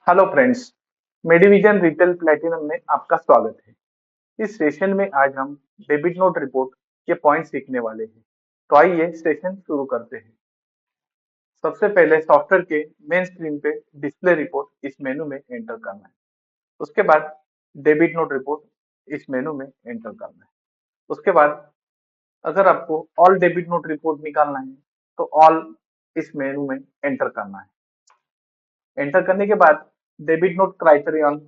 Hello friends, Medivision retail platinum में आपका स्वागत है। इस सेशन में आज हम डेबिट नोट रिपोर्ट के पॉइंट सीखने वाले हैं। तो आइए सेशन शुरू करते हैं। सबसे पहले सॉफ्टवेयर के मेन स्क्रीन पे डिस्प्ले रिपोर्ट इस मेनू में एंटर करना है। उसके बाद डेबिट नोट रिपोर्ट इस मेनू में एंटर करना है। उसके बाद अगर आपको ऑल डेबिट नोट रिपोर्ट निकालना है तो ऑल इस मेनू में एंटर करना है। एंटर करने के बाद डेबिट नोट क्राइटेरियन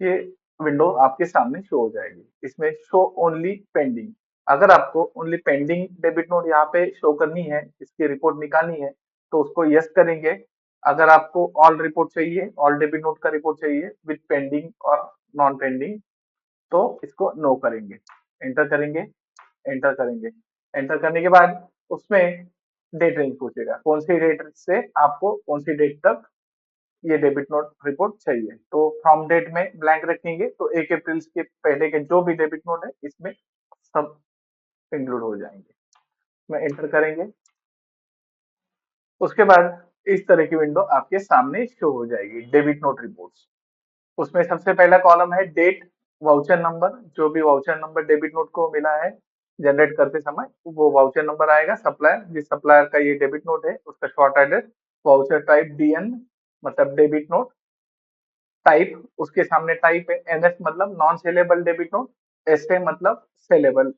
ये विंडो आपके सामने शो हो जाएगी। इसमें शो ओनली पेंडिंग, अगर आपको ओनली पेंडिंग डेबिट नोट यहाँ पे शो करनी है, इसकी रिपोर्ट निकालनी है तो उसको यस करेंगे। अगर आपको ऑल रिपोर्ट चाहिए, ऑल डेबिट नोट का रिपोर्ट चाहिए विद पेंडिंग और नॉन पेंडिंग, तो इसको नो करेंगे। एंटर करेंगे, एंटर करेंगे। एंटर करने के बाद उसमें डेट रेंज पूछेगा, कौन सी डेट से आपको कौन सी डेट तक ये डेबिट नोट रिपोर्ट चाहिए। तो फ्रॉम डेट में ब्लैंक रखेंगे तो 1 अप्रैल के पहले के जो भी डेबिट नोट है इसमें सब इंक्लूड हो जाएंगे। इसमें एंटर करेंगे। उसके बाद इस तरह की विंडो आपके सामने शो हो जाएगी, डेबिट नोट रिपोर्ट्स। उसमें सबसे पहला कॉलम है डेट, वाउचर नंबर, जो भी वाउचर नंबर डेबिट नोट को मिला है जनरेट करते समय वो वाउचर नंबर आएगा। सप्लायर, जिस सप्लायर का ये डेबिट नोट है उसका short address, voucher type DN मतलब डेबिट नोट, टाइप उसके सामने टाइप है, एनएस मतलब non saleable debit note, SA मतलब saleable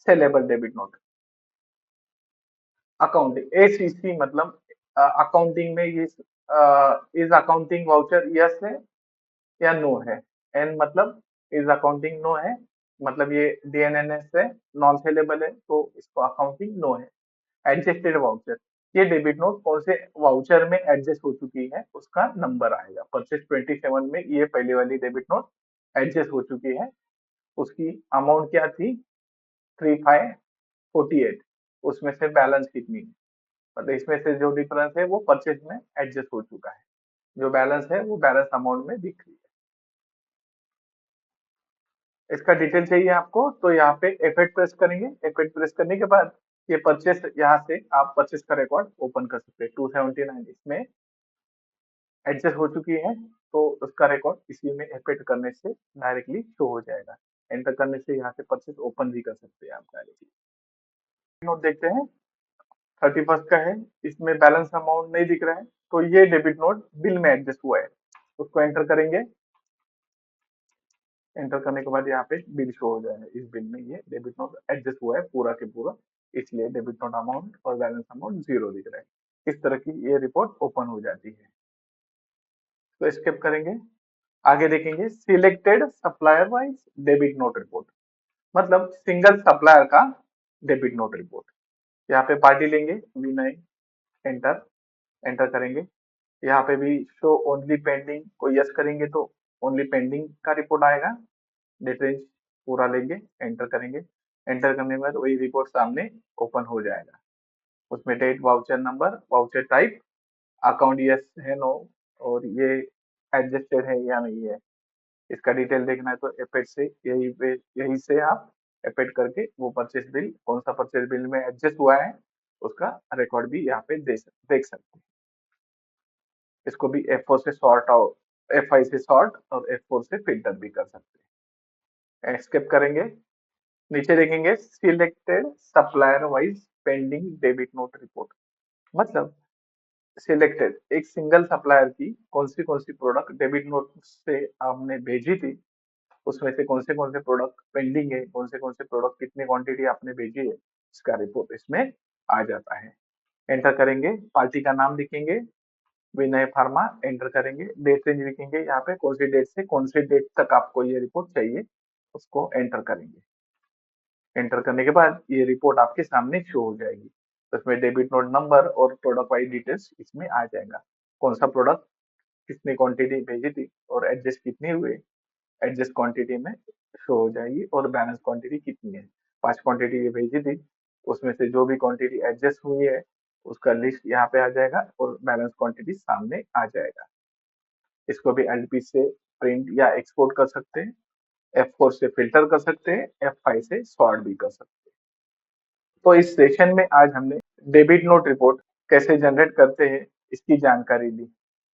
saleable debit note. Accounting, ACC मतलब अकाउंटिंग में ये इज अकाउंटिंग वाउचर यस है या नो है। एन मतलब इज अकाउंटिंग नो है, मतलब ये डीएनएनएस है, नॉन सेलेबल है तो इसको अकाउंटिंग नो है। एडजस्टेड वाउचर, ये डेबिट नोट कौन से वाउचर में एडजस्ट हो चुकी है उसका नंबर आएगा। परचेज 27 में ये पहले वाली डेबिट नोट एडजस्ट हो चुकी है, उसकी अमाउंट क्या थी 3548, उसमें से बैलेंस कितनी है, मतलब इसमें से जो डिफरेंस है वो परचेज में एडजस्ट हो चुका है, जो बैलेंस है वो बैलेंस अमाउंट में दिख रही है। इसका डिटेल चाहिए आपको तो यहाँ पे F8 प्रेस करेंगे। F8 प्रेस करने के बाद ये परचेस, यहाँ से आप परचेस का रिकॉर्ड ओपन कर सकते हैं। 279 इसमें एडजस्ट हो चुकी है तो उसका रिकॉर्ड इसी में F8 करने से डायरेक्टली शो हो जाएगा। एंटर करने से यहाँ से परचेस ओपन भी कर सकते हैं आप डायरेक्टली। नोट देखते हैं, 31 का है, इसमें बैलेंस अमाउंट नहीं दिख रहा है तो ये डेबिट नोट बिल में एडजस्ट हुआ है, उसको एंटर करेंगे। एंटर करने के बाद यहाँ पे बिल शो हो जाएगा, इस बिल में ये डेबिट नोट एडजस्ट हुआ है पूरा के पूरा, इसलिए डेबिट नोट अमाउंट और बैलेंस अमाउंट जीरो दिख रहा है। इस तरह की ये रिपोर्ट ओपन हो जाती है। तो स्किप करेंगे, आगे देखेंगे selected supplier wise debit note report, मतलब सिंगल सप्लायर का डेबिट नोट रिपोर्ट। यहाँ पे पार्टी लेंगे विनय, एंटर, एंटर करेंगे। यहाँ पे भी शो ओनली पेंडिंग को यस करेंगे तो ओनली पेंडिंग का रिपोर्ट आएगा। डेट रेंज पूरा लेंगे, एंटर करेंगे। एंटर करने के बाद वही रिपोर्ट सामने ओपन हो जाएगा। उसमें date, voucher number, voucher type, account yes है नो, और ये एडजस्टेड है या नहीं है। इसका डिटेल देखना है तो एपेड से यही से आप एपेड करके वो परचेज बिल, कौन सा परचेज बिल में एडजस्ट हुआ है उसका रिकॉर्ड भी यहाँ पे देख सकते हैं। इसको भी F4 से सॉर्ट आउट, F5 से सॉर्ट और F4 से फिल्टर भी कर सकते हैं। स्किप करेंगे, नीचे देखेंगे selected supplier wise pending debit note report, मतलब सिलेक्टेड एक सिंगल सप्लायर की कौन सी प्रोडक्ट डेबिट नोट से हमने भेजी थी, उसमें से कौन से प्रोडक्ट पेंडिंग है, कौन से प्रोडक्ट कितनी क्वांटिटी आपने भेजी है, इसका रिपोर्ट इसमें आ जाता है। एंटर करेंगे, पार्टी का नाम लिखेंगे विनय फार्मा, एंटर करेंगे। डेट रेंज लिखेंगे, यहाँ पे कौन सी डेट से कौन सी डेट तक आपको ये रिपोर्ट चाहिए उसको एंटर करेंगे। एंटर करने के बाद ये रिपोर्ट आपके सामने शो हो जाएगी। तो इसमें डेबिट नोट नंबर और प्रोडक्ट वाइज डिटेल्स इसमें आ जाएगा, कौन सा प्रोडक्ट कितनी क्वांटिटी भेजी थी और एडजस्ट कितनी हुई, एडजस्ट क्वांटिटी में शो हो जाएगी, और बैलेंस क्वांटिटी कितनी है। 5 क्वांटिटी ये भेजी थी, उसमें से जो भी क्वांटिटी एडजस्ट हुई है उसका लिस्ट यहाँ पे आ जाएगा और बैलेंस क्वांटिटी सामने आ जाएगा। इसको भी एलपी से प्रिंट या एक्सपोर्ट कर सकते हैं, F4 से फिल्टर कर सकते हैं, F5 से सॉर्ट भी कर सकते हैं। तो इस सेशन में आज हमने डेबिट नोट रिपोर्ट कैसे जनरेट करते हैं इसकी जानकारी ली।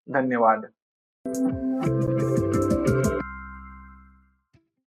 धन्यवाद।